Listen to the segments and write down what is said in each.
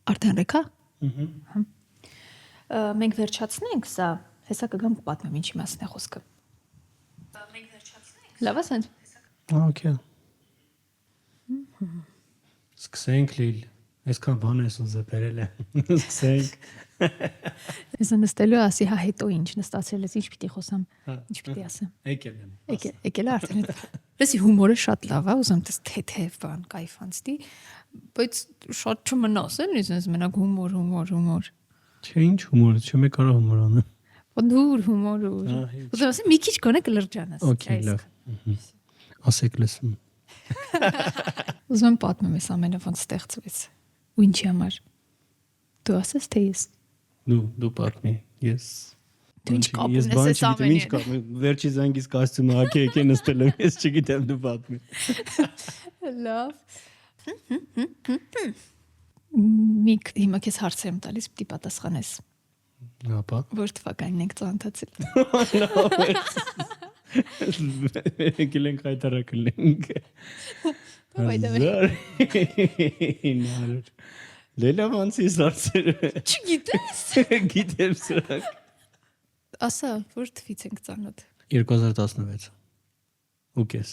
Արդեն ռեքա։ Մենք վերջացնենք սա, հեսա կգամ պատմեմ ինչի մասն է խոսքը։ Մենք վերջացնենք։ Լավ է սենց։ Okay։ Սկսենք լիլ։ Այսքան բան ես ուզել բերել է։ Սկսենք։ Ես նստելու ասի հա հետո ինչ նստացել ես, ինչ պիտի խոսամ, ինչ պիտի ասեմ։ Եկել եմ։ Եկել արդեն։ Լսի հումորը շատ լավ է, ուզում դες թեթև բան, կայֆանցտի, բայց շատ չմնաս էլ ինձ մենակ հումոր։ Չէ, ինչ հումոր, չէ մեկ կարա հումոր անեմ։ Դուր հումոր։ Ուզում ասեմ մի քիչ գոնե կլրջանաս։ Okay, լավ։ Ասեք լսում։ Ուզում եմ պատմեմ ես ամենը ոնց ստեղծվեց։ Ու ինչի համար։ Դու ասես թե ես։ Դու պատմի։ Ես։ Դու ինչ կապ ունես այս ամենին։ Վերջի զանգից կոստյումը ակե եկե նստել եմ, ես չգիտեմ դու պատմի։ Լավ։ Միք հիմա քեզ հարց եմ տալիս, պիտի պատասխանես։ Ապա։ Որ թվականին եք ծանոթացել։ Եկել ենք հայտարարենք։ Լելա ոնց ես հարցերը։ Չգիտես։ Գիտեմ սրանք։ Ասա, որ թվից ենք ծանոթ։ 2016։ Ու կես։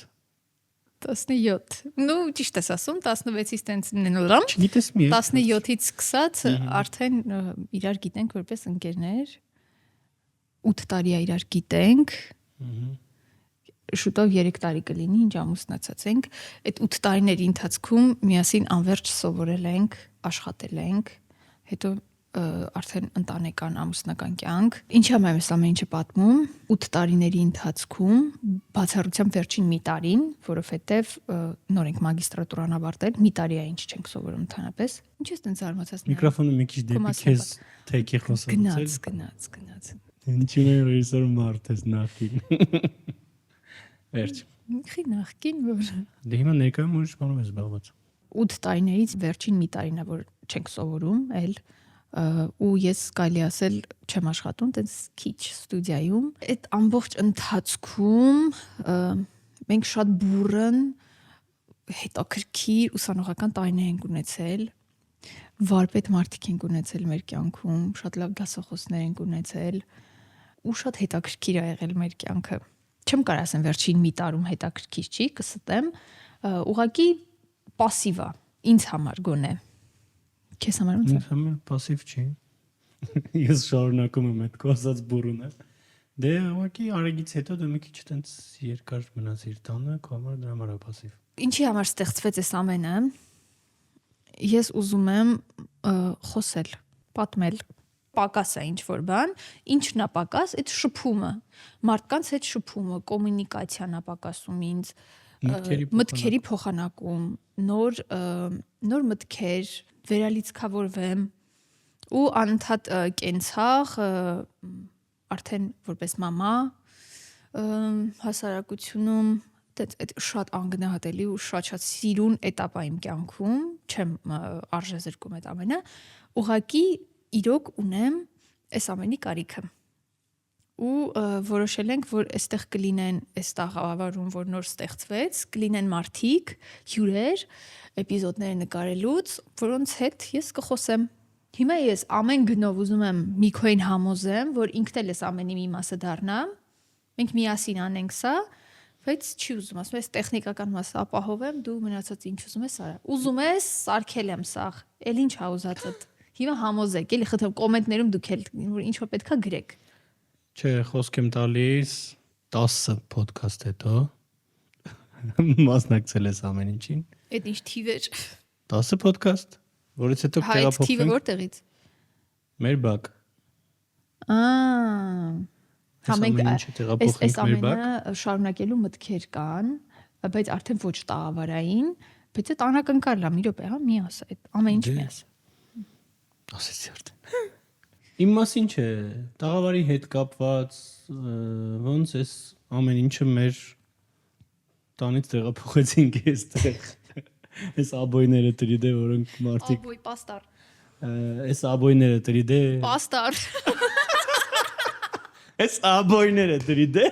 17։ Ну, ճիշտ ես ասում, 16-ից տենց նորամ։ Չգիտես մի։ 17-ից սկսած արդեն իրար գիտենք որպես ընկերներ։ 8 տարի է իրար գիտենք։ Շուտով 3 տարի կլինի, ինչ ամուսնացած ենք։ Այդ 8 տարիների ընթացքում միասին անverջ սովորել ենք, աշխատել ենք, հետո արդեն ընտանեկան ամուսնական կյանք։ Ինչի համար եմ ամեն ինչը պատմում։ 8 տարիների ընթացքում բացառությամբ վերջին մի տարին, որովհետև նոր ենք մագիստրատուրան ավարտել, մի տարի է ինչ չենք սովորում ընդհանրապես։ Ինչ ես տենց զարմացած։ Միկրոֆոնը մի քիչ դեպի քեզ թեքի խոսացել։ Գնաց։ Ինչու՞ է ռեժիսորը մարդ ես նախին։ Վերջ։ Խի նախքին որ։ Դե հիմա ներկայում ուրիշ բանով ես զբաղված։ 8 տարիներից վերջին մի տարին է որ չենք սովորում, էլ ու ես կարելի ասել չեմ աշխատում, տենց քիչ ստուդիայում։ Այդ ամբողջ ընթացքում մենք շատ բուրըն հետաքրքիր ուսանողական տարիներ ենք ունեցել, վարպետ մարդիկ ենք ունեցել մեր կյանքում, շատ լավ դասախոսներ ենք ունեցել ու շատ հետաքրքիր է եղել մեր կյանքը։ Չեմ կարող ասեմ վերջին մի տարում հետաքրքիր չի, կստեմ, ուղղակի пассив է ինձ համար գոնե։ Քեզ համար ո՞նց է։ Ինձ համար пассив չի։ Ես շարունակում եմ այդ կոզած բուրունը։ Դե ուղղակի արագից հետո դու մի քիչ տենց երկար մնացիր տանը, քո համար դրա համար է пассив։ Ինչի համար ստեղծվեց այս ամենը։ Ես ուզում եմ խոսել, պատմել, պակաս է ինչ որ բան, ինչն է պակաս, այդ շփումը, մարդկանց հետ շփումը, կոմունիկացիան է պակասում ինձ, մտքերի փոխանակում, նոր մտքեր, վերալիցքավորվեմ ու անընդհատ կենցաղ, արդեն որպես մամա, հասարակությունում այդ շատ անգնահատելի ու շատ սիրուն էտապ է իմ կյանքում, չեմ արժեզրկում այդ ամենը, ուղղակի իրոք ունեմ այս ամենի կարիքը։ Ու որոշել ենք, որ այստեղ կլինեն այս տաղավարում, որ նոր ստեղծվեց, կլինեն մարդիկ, հյուրեր, էպիզոդները նկարելուց, որոնց հետ ես կխոսեմ։ Հիմա ես ամեն գնով ուզում եմ Միքոին համոզեմ, որ ինքն էլ էս ամենի մի մասը դառնա։ Մենք միասին անենք սա, բայց չի ուզում, ասում ես տեխնիկական մասը ապահովեմ, դու մնացած ինչ ուզում ես արա։ Ուզում ես, սարքել եմ սաղ, էլ ինչ ա ուզածդ։ Հիմա համոզեք, էլի խնդրեմ կոմենտներում դուք էլ որ ինչ որ պետքա գրեք։ Չէ, խոսք եմ տալիս 10 ոդքասթ հետո մասնակցել ես ամեն ինչին։ Այդ ինչ թիվ էր։ 10 ոդքասթ, որից հետո տեղափոխվենք։ Այդ թիվը որտեղից։ Մեր բակ։ Համենք այս ամենը շարունակելու մտքեր կան, բայց արդեն ոչ տաղավարային, բայց այդ անակնկալ է, մի րոպե, հա, մի ասա, այդ ամեն ինչ մի ասա։ Ասեցի արդեն։ Իմ մասին չէ, տաղավարի հետ կապված ոնց էս ամեն ինչը մեր տանից տեղափոխեցինք այստեղ։ Այս աբոյները տրիդե, որոնք մարդիկ Աբոյ պաստար։ Այս աբոյները տրիդե։ Պաստար։ Այս աբոյները տրիդե։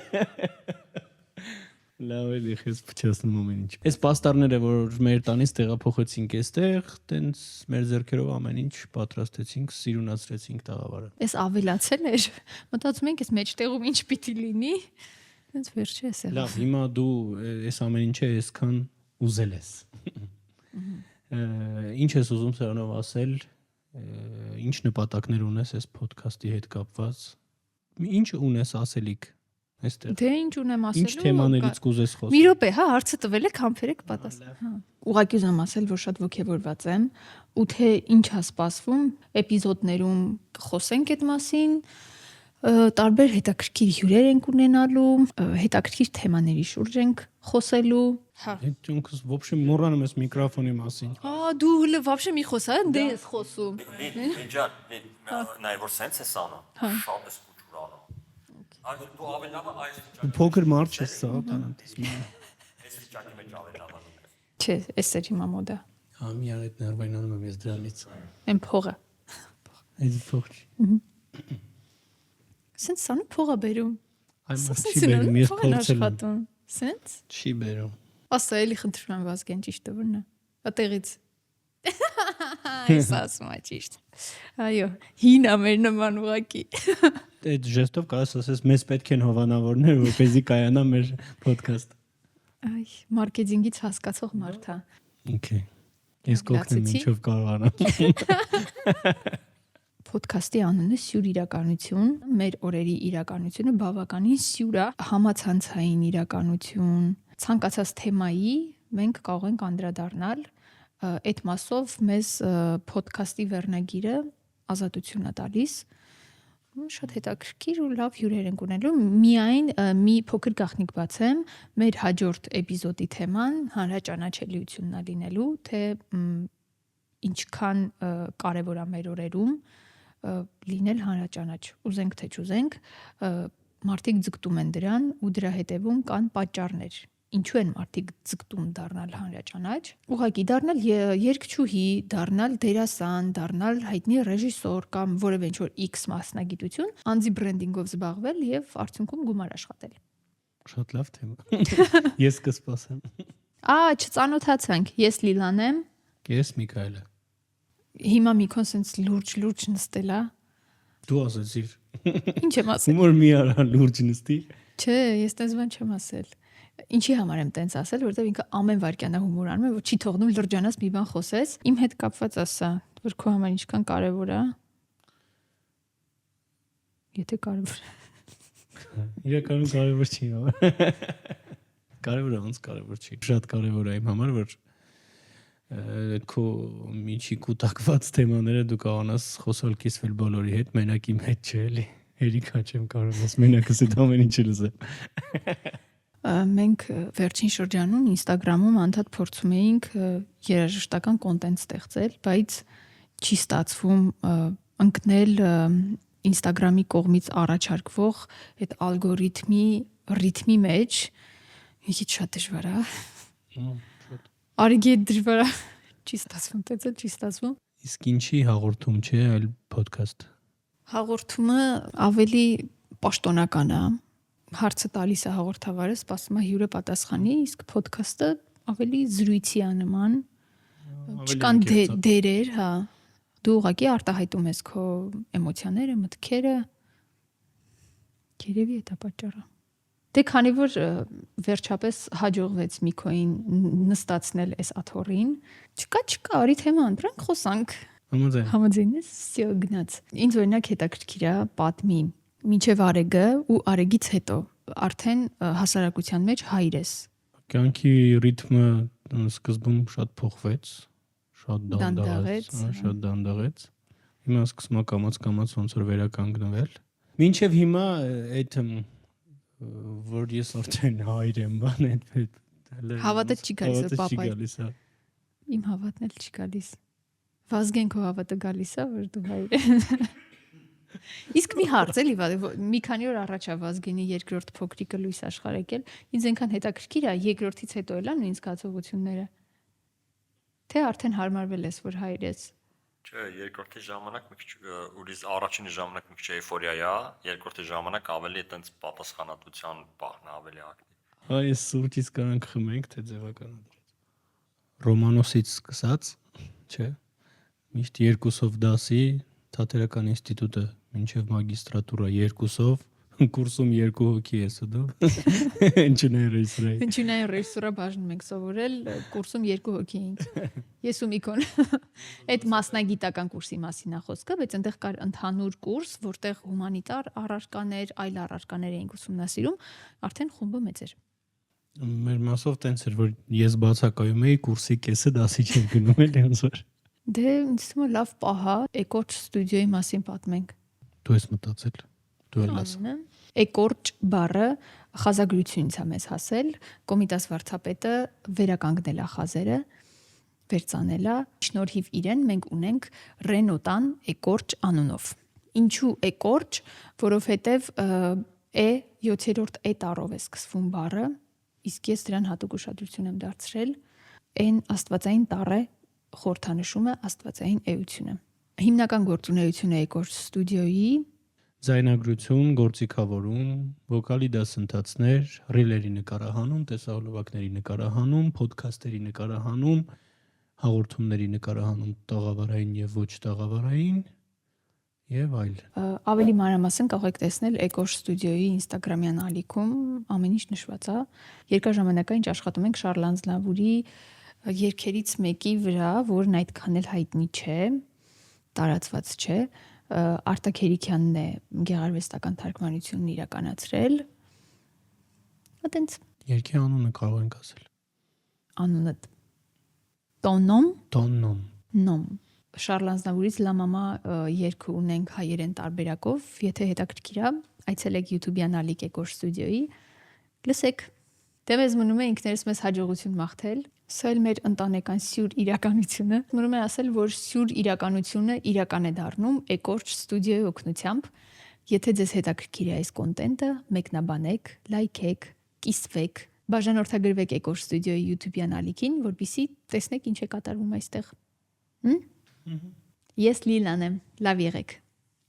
Լավ էլի քեզ փչացնում ամեն ինչ։ Այս պաստառները, որ մեր տանից տեղափոխեցինք այստեղ, տենց մեր ձեռքերով ամեն ինչ պատրաստեցինք, սիրունացրեցինք տաղավարը։ Էս ավելացել էր։ Մտածում ենք, այս մեջտեղում ինչ պիտի լինի։ Հենց վերջը էս եղավ։ Լավ, հիմա դու այս ամեն ինչը այսքան ուզել ես։ Ինչ ես ուզում սրանով ասել, ինչ նպատակներ ունես այս ոդքասթի հետ կապված։ Ինչ ունես ասելիք այստեղ։ Դե ինչ ունեմ ասելու։ Ինչ թեմաներից կուզես խոսել։ Մի րոպե, հա, հարցը տվել եք, համբերեք պատասխան։ Հա։ Ուղղակի ուզում ասել, որ շատ ողջավորված եմ, ու թե ինչ է սպասվում, էպիզոդներում կխոսենք այդ մասին, տարբեր հետաքրքիր հյուրեր ենք ունենալու, հետաքրքիր թեմաների շուրջ ենք խոսելու։ Հա։ Այդ ճունքս вообще մոռանում ես միկրոֆոնի մասին։ Դու հələ вообще մի խոսա, դե ես խոսում։ Ինջան, նայ որ սենց է սանը։ Շատ է սկուճուրանը։ Այդ դու ավելավը այս վիճակի Փոքր մարդ ես սա, տանանտես։ այս վիճակի մեջ ավելավը։ Չէ, էս էր հիմա մոդա։ Հա, մի արդ ներվայնանում եմ ես դրանից։ Այն փողը։ Այդ փող։ Սենց սանը փողը բերում։ Այ չի բերում, ես փորձել եմ։ Սենց։ Չի բերում։ Ասա էլի խնդրում եմ Վազգեն ճիշտը որն է։ Ատեղից։ Այս ասում է ճիշտ։ Այո, հին է մեր նման ուղակի։ Այդ ժեստով կարաս ասես մեզ պետք են հովանավորներ, որպեսզի կայանա մեր ոդքասթ։ Այ, մարքեթինգից հասկացող մարդ է։ Okay։ Ես կօգնեմ ինչով կարողանամ։ Ոդքասթի անունը Սյուր իրականություն, մեր օրերի իրականությունը բավականին սյուր է, համացանցային իրականություն, ցանկացած թեմայի մենք կարող ենք անդրադառնալ, այդ մասով մեզ ոդքասթի վերնագիրը ազատություն է տալիս, շատ հետաքրքիր ու լավ հյուրեր ենք ունելու, միայն մի փոքր գաղտնիք բացեմ, մեր հաջորդ էպիզոդի թեման հանրաճանաչելիությունն է լինելու, թե ինչքան կարևոր է մեր օրերում լինել հանրաճանաչ, ուզենք թե չուզենք, մարդիկ ձգտում են դրան ու դրա հետևում կան պատճառներ, ինչու են մարդիկ ձգտում դառնալ հանրաճանաչ, ուղղակի դառնալ երգչուհի, դառնալ դերասան, դառնալ հայտնի ռեժիսոր կամ որևէ ինչ-որ X մասնագիտություն, անձի բրենդինգով զբաղվել եւ արդյունքում գումար աշխատել։ Շատ լավ թեմա։ Ես կսպասեմ։ Չծանոթացանք, ես Լիլան եմ։ Ես Միքայելը։ Հիմա Միքոն սենց լուրջ նստել է։ Դու ասեցիր։ Ինչ եմ ասել։ Հումոր մի արա լուրջ նստի։ Չէ, ես տես բան չեմ ասել։ Ինչի համար եմ տենց ասել, որովհետև ինքը ամեն վարքյանը հումոր անում է, որ չի թողնում լրջանաս մի բան խոսես։ Իմ հետ կապված ասա, որ քո համար ինչքան կարևոր է։ Եթե կարևոր է։ Իրականում կարևոր չի։ Կարևոր է, ոնց կարևոր չի։ Շատ կարևոր է իմ համար, որ քո միջի կուտակված թեմաները դու կարողանաս խոսալ կիսվել բոլորի հետ, մենակ իմ հետ չէ, էլի։ Հերիքա չեմ կարող ես մենակս այդ ամեն ինչը լսեմ։ Մենք վերջին շրջանում Instagram-ում անդադ փորձում էինք երաժշտական կոնտենտ ստեղծել, բայց չի ստացվում ընկնել Instagram-ի կողմից առաջարկվող այդ ալգորիթմի ռիթմի մեջ։ Իհի շատ դժվար է։ Արիգի դժվար է։ Չի ստացվում, դե չի ստացվում։ Իսկ ինչի հաղորդում չէ, այլ ոդքասթ։ Հաղորդումը ավելի պաշտոնական է։ Հարցը տալիս է հաղորդավարը, սպասում է հյուրը պատասխանի, իսկ ոդքասթը ավելի զրույցի է նման։ Չկան դերեր, հա։ Դու ուղղակի արտահայտում ես քո էմոցիաները, մտքերը։ Երևի դա պատճառը։ Դե քանի որ վերջապես հաջողվեց Միքոին նստացնել այս աթոռին, չկա, արի թեմա ընտրենք, խոսանք։ Համաձայն ես, всё գնաց։ Ինձ օրինակ հետաքրքիր է պատմի մինչև Արեգը ու Արեգից հետո արդեն հասարակության մեջ հայր ես։ Կյանքի ռիթմը սկզբում շատ փոխվեց, շատ դանդաղեց։ Հիմա սկսում է կամաց ոնց որ վերականգնվել։ Մինչև հիմա այդ որ ես արդեն հայր եմ, բան այդ հավատը չի գալիս, պապա։ հա։ Իմ հավատն էլ չի գալիս։ Վազգեն քո հավատը գալիս է, որ դու հայր ես։ Իսկ մի հարց էլի, մի քանի օր առաջ է Վազգենի երկրորդ փոքրիկը լույս աշխարհ եկել, ինձ այնքան հետաքրքիր է, երկրորդից հետո էլ նույն զգացողությունները։ Թե արդեն հարմարվել ես, որ հայր ես։ Չէ, երկրորդի ժամանակ մի քիչ ուրիշ առաջինի ժամանակ մի քիչ էյֆորիա է, երկրորդի ժամանակ ավելի այտենց պատասխանատվության բախն ավելի ակտիվ։ Այս սուրճից կանանք խմենք, թե ձևականադրած։ Ռոմանոսից սկսած, չէ։ Միշտ 2-ով դասի, Թատերական ինստիտուտը մինչև մագիստրատուրա 2-ով, կուրսում 2 հոգի ես դու։ Ինչու՞ն ռեժիսուրա։ Ինչու՞ն ռեժիսուրա բաժնում ենք սովորել, կուրսում 2 հոգի էինք։ Ես ու Միկոն։ Այդ մասնագիտական կուրսի մասին է խոսքը, բայց այնտեղ կար ընդհանուր կուրս, որտեղ հումանիտար առարկաներ, այլ առարկաներ էինք ուսումնասիրում, արդեն խումբը մեծ էր։ Մեր մասով տենց էր, որ ես բացակայում էի, կուրսի կեսը դասի չէր գնում էլի ոնց որ։ Դե ինձ թվում է լավ պահա, Էկորջ ստուդիոյի մասին պատմենք։ Դու ես մտածել։ Դու էլ ասա։ Էկորջ բառը խազագրությունից է մեզ հասել, Կոմիտաս վարչապետը վերականգնել է խազերը, վերցանել է, շնորհիվ իրեն մենք ունենք Ռենոտան Էկորջ անունով։ Ինչու Էկորջ, որովհետև է 7-րդ տառով է սկսվում բառը, իսկ ես դրան հատուկ ուշադրություն եմ դարձրել, այն աստվածային տառ է, խորհրդանշում է աստվածային էությունը։ Հիմնական գործունեությունը Էկորջ ստուդիոյի Ձայնագրություն, գործիքավորում, վոկալի դասընթացներ, ռիլերի նկարահանում, տեսահոլովակների նկարահանում, ոդքասթերի նկարահանում, հաղորդումների նկարահանում տաղավարային եւ ոչ տաղավարային եւ այլ։ Ավելի մանրամասն կարող եք տեսնել Էկորջ ստուդիոյի Instagram-յան ալիքում, ամեն ինչ նշված է։ Երկար ժամանակային աշխատում ենք Շարլ Ազնավուրի երգերից մեկի վրա, որն այդքան էլ հայտնի չէ, տարածված չէ, Արտակ Հերիքյանն է գեղարվեստական թարգմանությունն իրականացրել։ Այդտենց Երգի անունը կարող ենք ասել։ Անունը Տոնոմ Տոնոմ։ Շարլ Ազնավուրից Լա մամա երգը ունենք հայերեն տարբերակով, եթե հետաքրքիր է, այցելեք YouTube-յան ալիք Էկորջ ստուդիոյի, լսեք։ Դե մեզ մնում է ինքներս մեզ հաջողություն մաղթել։ Սա էլ մեր ընտանեկան սյուր իրականությունը։ Մնում է ասել, որ սյուր իրականությունը իրական է դառնում Էկորջ ստուդիոյի օգնությամբ։ Եթե ձեզ հետաքրքիր է այս կոնտենտը, մեկնաբանեք, լայքեք, կիսվեք, բաժանորդագրվեք Էկորջ ստուդիոյի YouTube-յան ալիքին, որպեսզի տեսնեք ինչ է կատարվում այստեղ։ Ես Լիլան եմ, լավ եղեք։